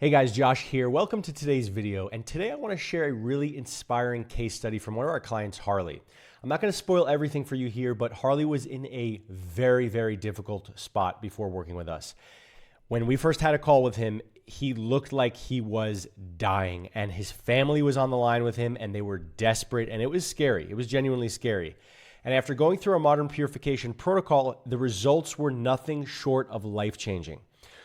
Hey guys, Josh here. Welcome to today's video. And today I want to share a really inspiring case study from one of our clients, Harley. I'm not going to spoil everything for you here, but Harley was in a very, very difficult spot before working with us. When we first had a call with him, he looked like he was dying and his family was on the line with him and they were desperate and it was scary. It was genuinely scary. And after going through a modern purification protocol, the results were nothing short of life-changing.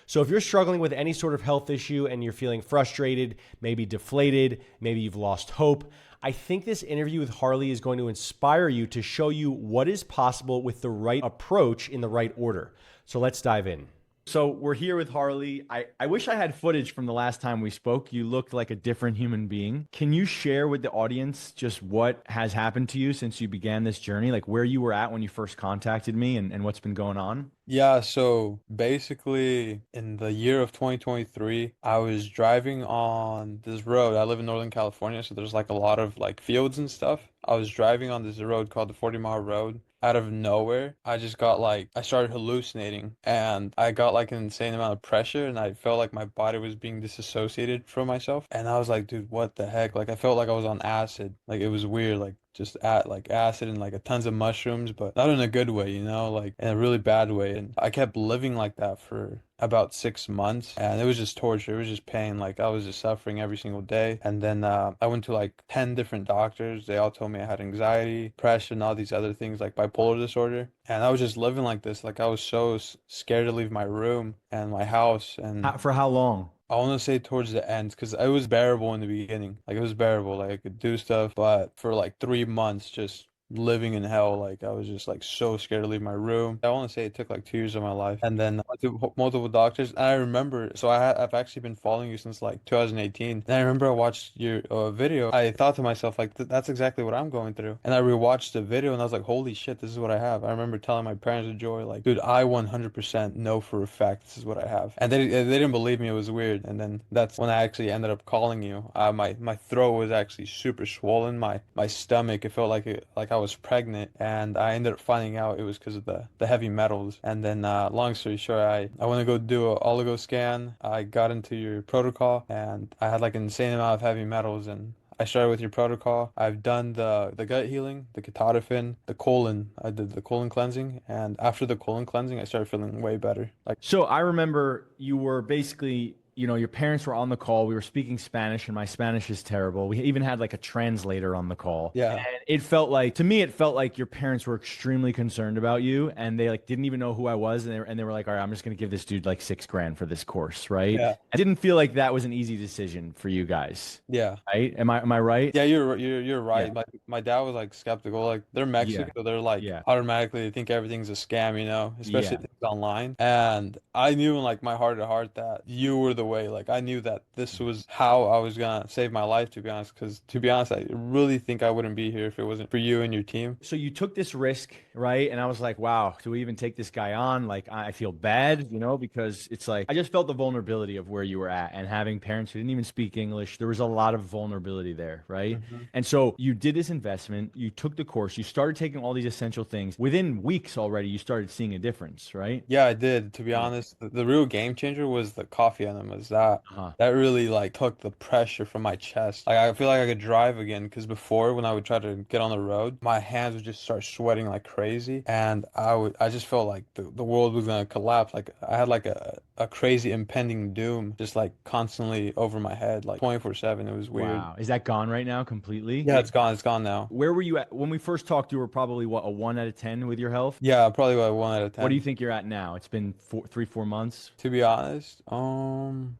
So if you're struggling with any sort of health issue and you're feeling frustrated, maybe deflated, maybe you've lost hope, I think this interview with Harley is going to inspire you to show you what is possible with the right approach in the right order. So let's dive in. So we're here with Harley. I wish I had footage from the last time we spoke. You looked like a different human being. Can you share with the audience just what has happened to you since you began this journey? Like where you were at when you first contacted me and what's been going on? Yeah, so basically in the year of 2023, I was driving on this road. I live in Northern California, so there's like a lot of like fields and stuff. I was driving on this road called the 40-mile road. Out of nowhere, I just got like I started hallucinating and I got like an insane amount of pressure and I felt like my body was being disassociated from myself. And I was like, dude, what the heck? Like I felt like I was on acid. Like it was weird, like just at like acid and like a tons of mushrooms, but not in a good way, like in a really bad way. And I kept living like that for about 6 months and it was just torture. It was just pain. Like I was just suffering every single day. And then I went to like 10 different doctors. They all told me I had anxiety, depression, all these other things like bipolar disorder. And I was just living like this. Like I was so scared to leave my room and my house. And For how long? I want to say towards the end because it was bearable in the beginning. Like it was bearable. Like I could do stuff, but for like 3 months, just living in hell. Like I was just like so scared to leave my room. I want to say it took like 2 years of my life, and then I went to multiple doctors. And I remember, so I've actually been following you since like 2018. And I remember I watched your video. I thought to myself like that's exactly what I'm going through. And I rewatched the video, and I was like, holy shit, this is what I have. I remember telling my parents with joy, like, dude, I 100% know for a fact this is what I have. And they didn't believe me. It was weird. And then that's when I actually ended up calling you. My throat was actually super swollen. My stomach, it felt like I was pregnant, and I ended up finding out it was because of the heavy metals. And then long story short, I went to go do a oligo scan. I got into your protocol, and I had like an insane amount of heavy metals, and I started with your protocol. I've done the gut healing, the ketotifen, the colon. I did the colon cleansing, and after the colon cleansing, I started feeling way better. Like, So I remember you were basically, your parents were on the call. We were speaking Spanish, and my Spanish is terrible. We even had like a translator on the call. And yeah, it felt like, to me, it felt like your parents were extremely concerned about you, and they like didn't even know who I was, and they were like, "All right, I'm just gonna give this dude like 6 grand for this course, right?" yeah, I didn't feel like that was an easy decision for you guys, yeah. right? Am I right? Yeah, you're Yeah, right. My dad was like skeptical. Like they're yeah, Mexican, so they're like yeah, automatically they think everything's a scam, especially yeah. if it's online. And I knew in like my heart to heart that you were the way. Like I knew that this was how I was gonna save my life, to be honest. Because to be honest, I really think I wouldn't be here if it wasn't for you and your team. So you took this risk, right? And I was like, wow, do we even take this guy on? Like, I feel bad, because it's like I just felt the vulnerability of where you were at and having parents who didn't even speak English. There was a lot of vulnerability there, right? Mhm. And so you did this investment, you took the course, you started taking all these essential things. Within weeks already, you started seeing a difference, right? Yeah, I did. To be Yeah. honest, the real game changer was the coffee enemas. That Uh-huh. that really like took the pressure from my chest. Like I feel like I could drive again because before when I would try to get on the road, my hands would just start sweating like crazy, and I just felt like the world was gonna collapse. Like I had like a crazy impending doom just like constantly over my head, like 24/7. It was weird. Wow. Is that gone right now completely? Yeah, it's gone. It's gone now. Where were you at when we first talked? You were probably what, a 1 out of 10 with your health? Yeah, probably like 1 out of What do you 10. think you're at now? It's been 3, 4 months. To be honest,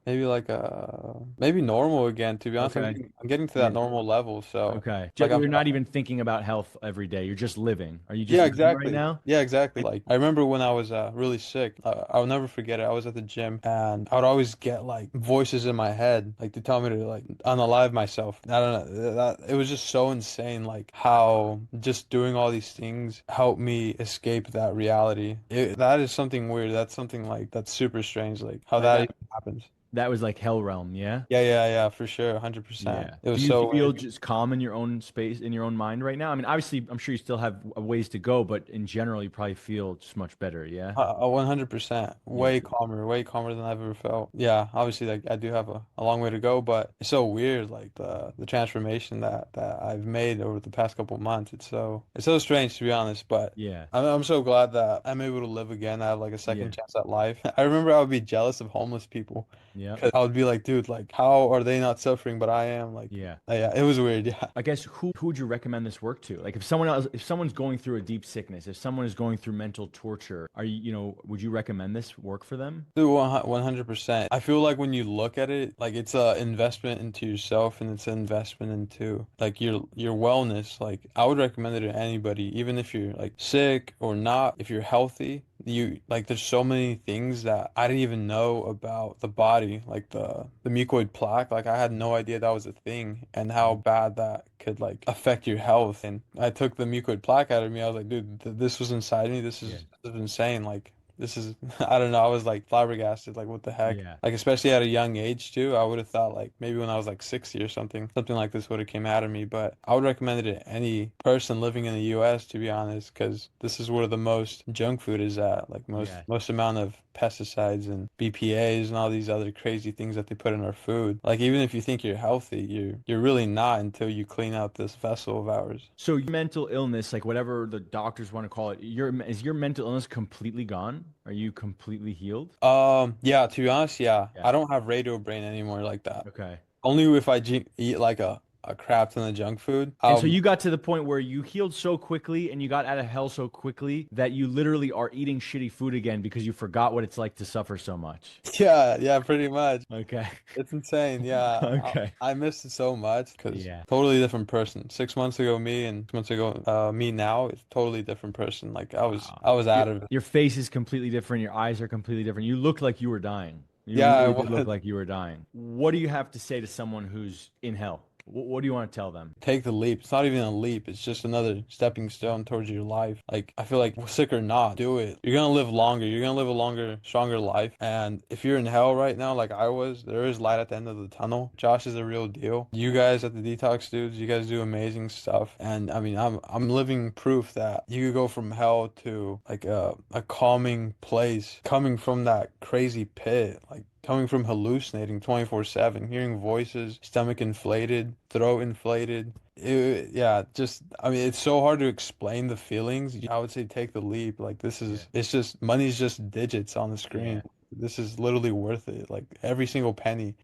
maybe like maybe normal again. To be honest, Okay. I'm getting to that Yeah. normal level. So Okay. like You're not even thinking about health every day. You're just living. Are you just yeah, living right exactly. now? Yeah, exactly. Like I remember when I was really sick. I'll never forget it. I was at the gym and I would always get like voices in my head, like to tell me to like unalive myself. I don't know. That it was just so insane, like how just doing all these things helped me escape that reality. That is something weird. That's something like that's super strange, like how Like that that. even happens. That was like hell realm, yeah? Yeah, for sure, 100%. Yeah. It Do was you so feel weird. just calm in your own space, in your own mind right now? I mean, obviously, I'm sure you still have a ways to go, but in general, you probably feel just much better, yeah? 100%. Yeah. Way calmer than I've ever felt. Yeah, obviously, like I do have a long way to go, but it's so weird, like the transformation that I've made over the past couple months. It's so strange to be honest, but Yeah. I'm so glad that I'm able to live again. I have like a second Yeah. chance at life. I remember I would be jealous of homeless people Yeah. because I would be like, dude, like how are they not suffering, but I am. Like, Yeah. yeah, it was weird. Yeah. I guess who would you recommend this work to? Like if someone's going through a deep sickness, if someone is going through mental torture, would you recommend this work for them? Dude, 100%. I feel like when you look at it, like it's a investment into yourself and it's an investment into like your wellness. Like I would recommend it to anybody, even if you're like sick or not, if you're healthy. You like there's so many things that I didn't even know about the body, like the mucoid plaque. Like I had no idea that was a thing and how bad that could like affect your health. And I took the mucoid plaque out of me. I was like, dude, this was inside me. Yeah. This is insane. Like this is, I don't know. I was like flabbergasted. Like, what the heck? Yeah. Like, especially at a young age too. I would have thought like maybe when I was like 60 or something, something like this would have came out of me. But I would recommend it to any person living in the U.S. to be honest, because this is where the most junk food is at. Like Yeah. most amount of pesticides and BPAs and all these other crazy things that they put in our food. Like even if you think you're healthy, you're really not until you clean out this vessel of ours. So your mental illness, like whatever the doctors want to call it, is your mental illness completely gone? Are you completely healed? Yeah, to be honest, yeah. Yeah. I don't have radio brain anymore like that. Okay. Only if I eat like a crap ton of junk food. And so you got to the point where you healed so quickly and you got out of hell so quickly that you literally are eating shitty food again because you forgot what it's like to suffer so much. yeah, pretty much. Okay. It's insane. Yeah, Okay. I missed it so much because Yeah. totally different person. 6 months ago, me and 6 months ago, me now is totally different person. Like Wow. I was Your out of it. your face is completely different. Your eyes are completely different. You look like you were dying. You Yeah, I really did look was. like you were dying. What do you have to say to someone who's in hell? What do you want to tell them? Take the leap. It's not even a leap. It's just another stepping stone towards your life. Like, I feel like sick or not, do it. You're gonna live longer. You're gonna live a longer, stronger life. And if you're in hell right now, like I was, there is light at the end of the tunnel. Josh is a real deal. You guys at the Detox dudes, you guys do amazing stuff. And I mean, I'm living proof that you could go from hell to like a calming place, coming from that crazy pit. Like coming from hallucinating 24/7, hearing voices, stomach inflated, throat inflated. Yeah, just I mean, it's so hard to explain the feelings. I would say take the leap. Like Yeah. it's just money's just digits on the Yeah. screen. This is literally worth it. Like every single penny.